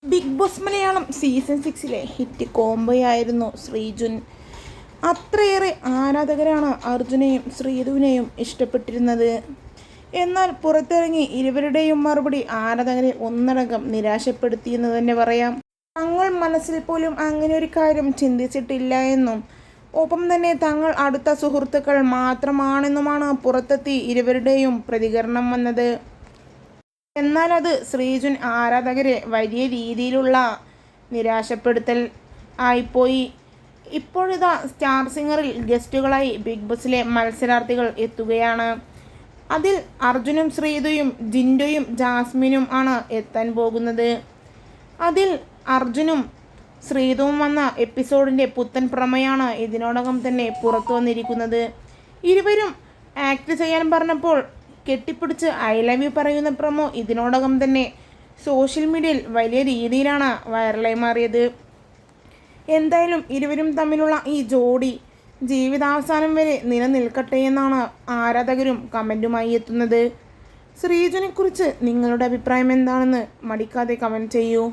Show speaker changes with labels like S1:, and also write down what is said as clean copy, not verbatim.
S1: Big Boss Malayalam season 6 hit കോംബോയായിരുന്നു ശ്രീജുൻ. അത്രയേറെ ആരാധകരാണ് അർജുനെയും ശ്രീധുവിനെയും ഇഷ്ടപ്പെട്ടിരുന്നത്. എന്നാൽ പുറത്തിറങ്ങി ഇരുവരുടെയും മറുപടി ആരാധകരെ ഒന്നടങ്കം നിരാശപ്പെടുത്തിയെന്ന് തന്നെ പറയാം. തങ്ങൾ മനസ്സിൽ പോലും അങ്ങനെ ഒരു കാര്യം ചിന്തിച്ചിട്ടില്ല എന്നും ഒപ്പം തന്നെ തങ്ങൾ അടുത്ത സുഹൃത്തുക്കൾ മാത്രമാണെന്നുമാണ് പുറത്തെത്തി ഇരുവരുടെയും പ്രതികരണം വന്നത്. എന്നാൽ അത് ശ്രീജുൻ ആരാധകരെ വലിയ രീതിയിലുള്ള നിരാശപ്പെടുത്തൽ ആയിപ്പോയി. ഇപ്പോഴിതാ സ്റ്റാർ സിംഗറിൽ ഗസ്റ്റുകളായി ബിഗ് ബോസിലെ മത്സരാർത്ഥികൾ എത്തുകയാണ്. അതിൽ അർജുനും ശ്രീധുയും ജിൻഡോയും ജാസ്മിനും ആണ് എത്താൻ പോകുന്നത്. അതിൽ അർജുനും ശ്രീധുവും വന്ന എപ്പിസോഡിൻ്റെ പുത്തൻ പ്രമേയാണ് ഇതിനോടകം തന്നെ പുറത്തു വന്നിരിക്കുന്നത്. ഇരുവരും ആക്ട് ചെയ്യാൻ പറഞ്ഞപ്പോൾ കെട്ടിപ്പിടിച്ച് ഐ ലവ് യു പറയുന്ന പ്രമോ ഇതിനോടകം തന്നെ സോഷ്യൽ മീഡിയയിൽ വലിയ രീതിയിലാണ് വൈറലായി മാറിയത്. എന്തായാലും ഇരുവരും തമ്മിലുള്ള ഈ ജോഡി ജീവിതാവസാനം വരെ നിലനിൽക്കട്ടെ എന്നാണ് ആരാധകരും കമൻറ്റുമായി എത്തുന്നത്. ശ്രീജുനെക്കുറിച്ച് നിങ്ങളുടെ അഭിപ്രായം എന്താണെന്ന് മടിക്കാതെ കമൻറ്റ് ചെയ്യൂ.